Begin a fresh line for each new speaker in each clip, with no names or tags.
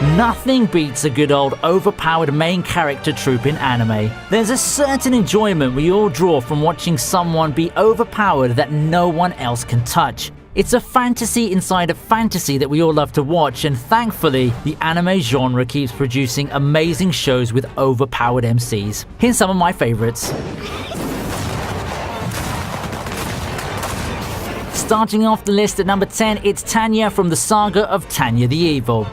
Nothing beats a good old overpowered main character trope in anime. There's a certain enjoyment we all draw from watching someone be overpowered that no one else can touch. It's a fantasy inside a fantasy that we all love to watch, and thankfully, the anime genre keeps producing amazing shows with overpowered MCs. Here's some of my favorites. Starting off the list at number 10, it's Tanya from the saga of Tanya the Evil.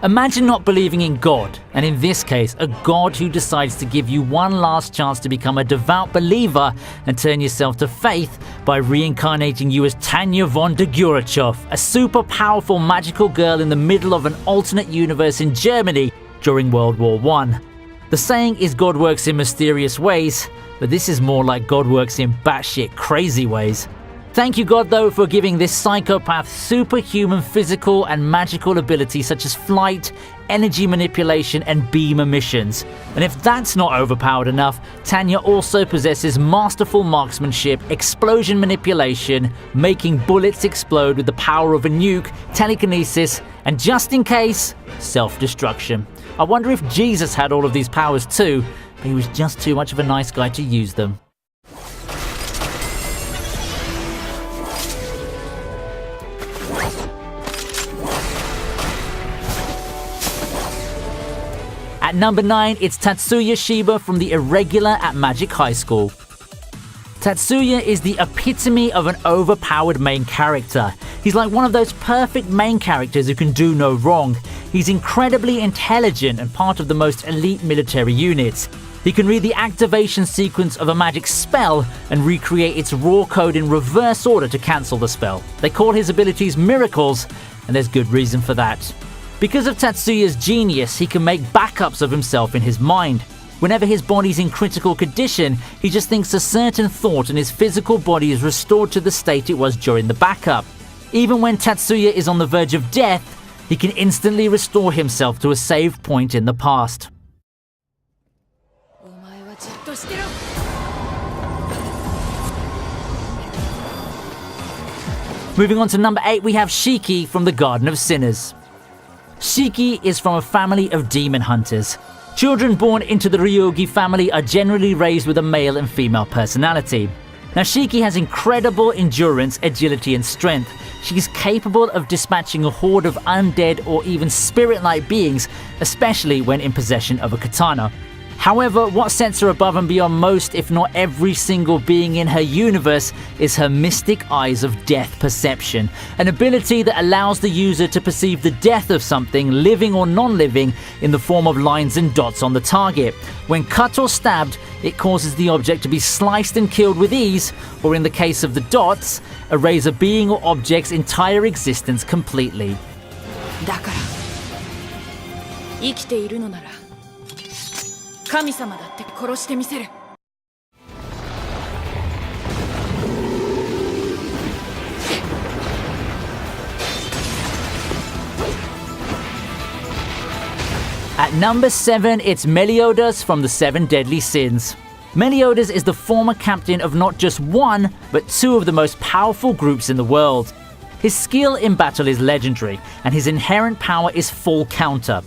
Imagine not believing in God, and in this case, a God who decides to give you one last chance to become a devout believer and turn yourself to faith by reincarnating you as Tanya von der Gurachov, a super powerful magical girl in the middle of an alternate universe in Germany during World War I. The saying is God works in mysterious ways, but this is more like God works in batshit crazy ways. Thank you, God, though, for giving this psychopath superhuman physical and magical abilities such as flight, energy manipulation, and beam emissions. And if that's not overpowered enough, Tanya also possesses masterful marksmanship, explosion manipulation, making bullets explode with the power of a nuke, telekinesis, and just in case, self-destruction. I wonder if Jesus had all of these powers too, but he was just too much of a nice guy to use them. At number 9, it's Tatsuya Shiba from the Irregular at Magic High School. Tatsuya is the epitome of an overpowered main character. He's like one of those perfect main characters who can do no wrong. He's incredibly intelligent and part of the most elite military units. He can read the activation sequence of a magic spell and recreate its raw code in reverse order to cancel the spell. They call his abilities miracles, and there's good reason for that. Because of Tatsuya's genius, he can make backups of himself in his mind. Whenever his body's in critical condition, he just thinks a certain thought and his physical body is restored to the state it was during the backup. Even when Tatsuya is on the verge of death, he can instantly restore himself to a saved point in the past. Moving on to number 8, we have Shiki from the Garden of Sinners. Shiki is from a family of demon hunters. Children born into the Ryogi family are generally raised with a male and female personality. Now, Shiki has incredible endurance, agility, and strength. She's capable of dispatching a horde of undead or even spirit-like beings, especially when in possession of a katana. However, what sets her above and beyond most, if not every single being in her universe, is her mystic eyes of death perception, an ability that allows the user to perceive the death of something, living or non-living, in the form of lines and dots on the target. When cut or stabbed, it causes the object to be sliced and killed with ease, or in the case of the dots, erase a being or object's entire existence completely. At number 7, it's Meliodas from the 7 Deadly Sins. Meliodas is the former captain of not just one, but 2 of the most powerful groups in the world. His skill in battle is legendary, and his inherent power is full counter.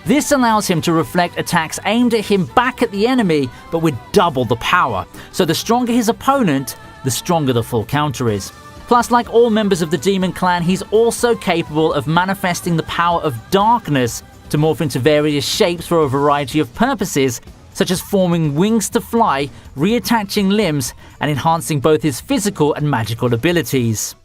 This allows him to reflect attacks aimed at him back at the enemy, but with double the power. So the stronger his opponent, the stronger the full counter is. Plus, like all members of the Demon Clan, he's also capable of manifesting the power of darkness to morph into various shapes for a variety of purposes, such as forming wings to fly, reattaching limbs, and enhancing both his physical and magical abilities.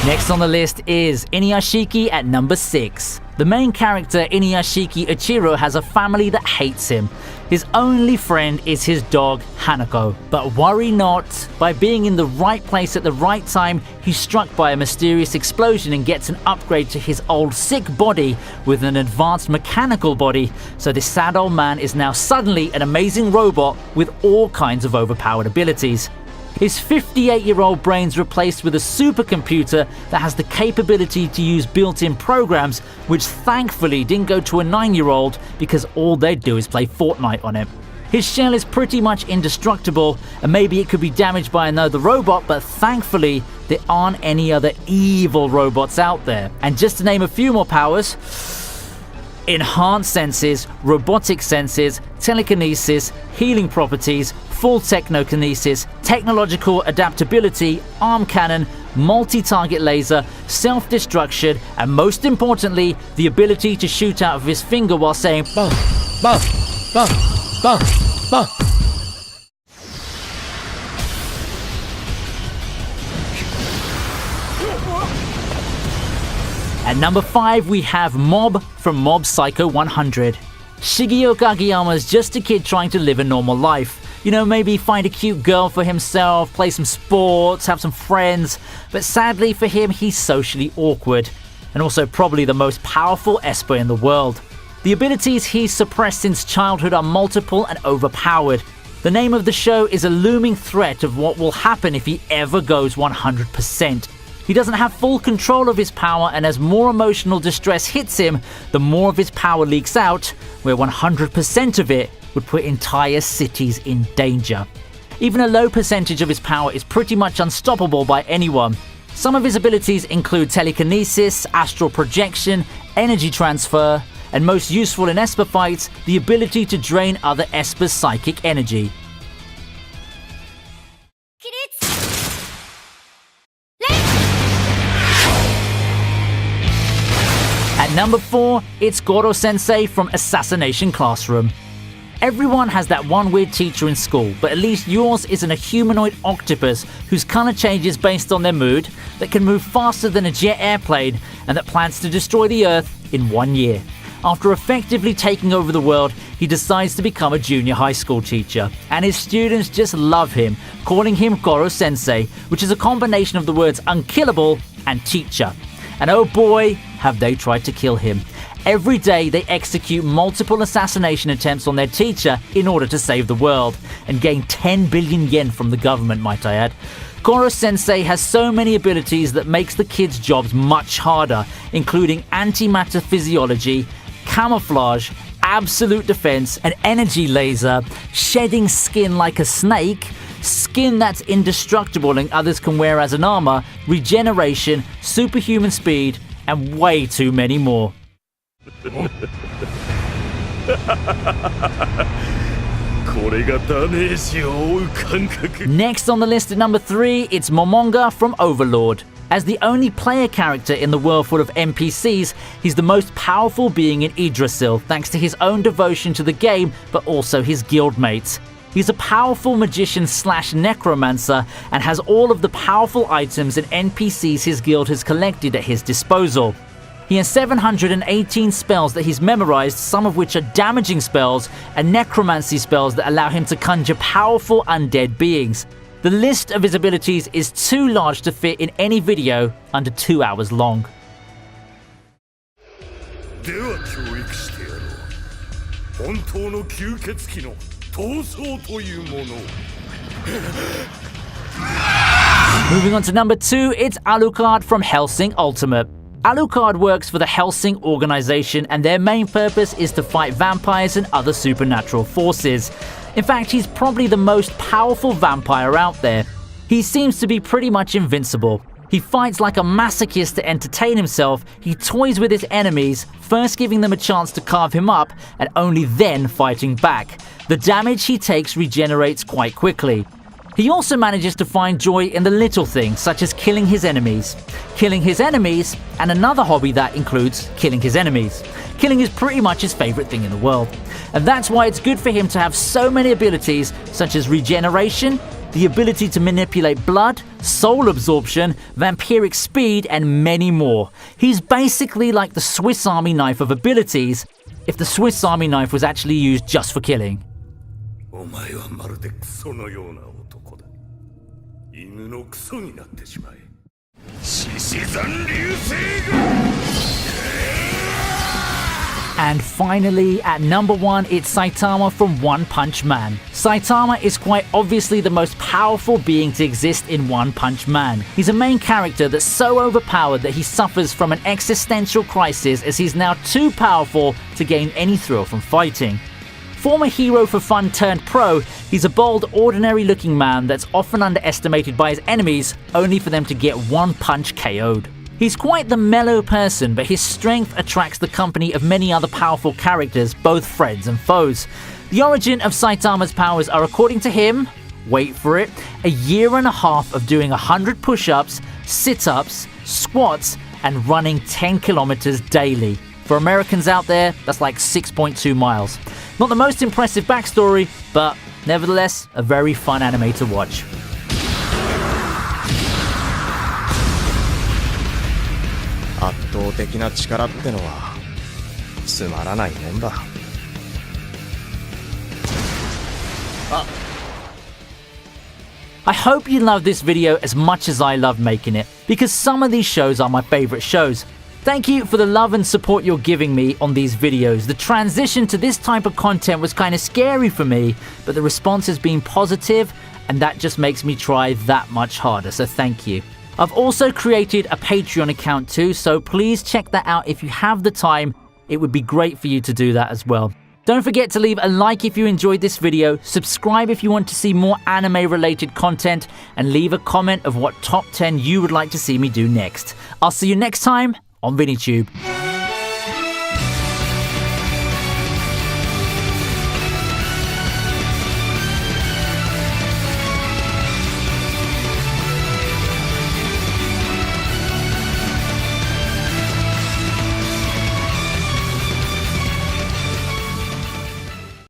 Next on the list is Inuyashiki at number 6. The main character, Inuyashiki Ichiro, has a family that hates him. His only friend is his dog, Hanako. But worry not, by being in the right place at the right time, he's struck by a mysterious explosion and gets an upgrade to his old sick body with an advanced mechanical body, so this sad old man is now suddenly an amazing robot with all kinds of overpowered abilities. His 58-year-old brain's replaced with a supercomputer that has the capability to use built-in programs, which thankfully didn't go to a 9-year-old because all they'd do is play Fortnite on it. His shell is pretty much indestructible, and maybe it could be damaged by another robot, but thankfully there aren't any other evil robots out there. And just to name a few more powers: enhanced senses, robotic senses, telekinesis, healing properties, full technokinesis, technological adaptability, arm cannon, multi-target laser, self-destruction, and most importantly, the ability to shoot out of his finger while saying "bah, bah, bah, bah, bah." At number 5, we have Mob from Mob Psycho 100. Shigeo Kageyama's just a kid trying to live a normal life. You know, maybe find a cute girl for himself, play some sports, have some friends. But sadly for him, he's socially awkward. And also probably the most powerful Esper in the world. The abilities he's suppressed since childhood are multiple and overpowered. The name of the show is a looming threat of what will happen if he ever goes 100%. He doesn't have full control of his power, and as more emotional distress hits him, the more of his power leaks out, where 100% of it would put entire cities in danger. Even a low percentage of his power is pretty much unstoppable by anyone. Some of his abilities include telekinesis, astral projection, energy transfer, and most useful in Esper fights, the ability to drain other Esper's psychic energy. At number 4, it's Goro-sensei from Assassination Classroom. Everyone has that one weird teacher in school, but at least yours isn't a humanoid octopus whose color changes based on their mood, that can move faster than a jet airplane, and that plans to destroy the Earth in 1 year. After effectively taking over the world, he decides to become a junior high school teacher, and his students just love him, calling him Goro-sensei, which is a combination of the words unkillable and teacher. And oh boy, have they tried to kill him. Every day they execute multiple assassination attempts on their teacher in order to save the world, and gain 10 billion yen from the government, might I add. Goro-sensei has so many abilities that makes the kids' jobs much harder, including antimatter physiology, camouflage, absolute defense, an energy laser, shedding skin like a snake, skin that's indestructible and others can wear as an armor, regeneration, superhuman speed, and way too many more. Next on the list at number 3, it's Momonga from Overlord. As the only player character in the world full of NPCs, he's the most powerful being in Yggdrasil, thanks to his own devotion to the game, but also his guildmates. He's a powerful magician / necromancer, and has all of the powerful items and NPCs his guild has collected at his disposal. He has 718 spells that he's memorized, some of which are damaging spells and necromancy spells that allow him to conjure powerful undead beings. The list of his abilities is too large to fit in any video under 2 hours long. Moving on to number 2, it's Alucard from Hellsing Ultimate. Alucard works for the Hellsing organization, and their main purpose is to fight vampires and other supernatural forces. In fact, he's probably the most powerful vampire out there. He seems to be pretty much invincible. He fights like a masochist to entertain himself. He toys with his enemies, first giving them a chance to carve him up and only then fighting back. The damage he takes regenerates quite quickly. He also manages to find joy in the little things, such as killing his enemies. Killing his enemies, and another hobby that includes killing his enemies. Killing is pretty much his favorite thing in the world. And that's why it's good for him to have so many abilities, such as regeneration, the ability to manipulate blood, soul absorption, vampiric speed, and many more. He's basically like the Swiss Army knife of abilities, if the Swiss Army knife was actually used just for killing. And finally, at number 1, it's Saitama from One Punch Man. Saitama is quite obviously the most powerful being to exist in One Punch Man. He's a main character that's so overpowered that he suffers from an existential crisis, as he's now too powerful to gain any thrill from fighting. Former hero for fun turned pro, he's a bold, ordinary-looking man that's often underestimated by his enemies, only for them to get one punch KO'd. He's quite the mellow person, but his strength attracts the company of many other powerful characters, both friends and foes. The origin of Saitama's powers are, according to him, wait for it, a year and a half of doing 100 push-ups, sit-ups, squats, and running 10 kilometers daily. For Americans out there, that's like 6.2 miles. Not the most impressive backstory, but nevertheless, a very fun anime to watch. I hope you love this video as much as I love making it, because some of these shows are my favorite shows. Thank you for the love and support you're giving me on these videos. The transition to this type of content was kind of scary for me, but the response has been positive, and that just makes me try that much harder, so thank you. I've also created a Patreon account too, so please check that out if you have the time. It would be great for you to do that as well. Don't forget to leave a like if you enjoyed this video, subscribe if you want to see more anime-related content, and leave a comment of what top 10 you would like to see me do next. I'll see you next time on ViniTube.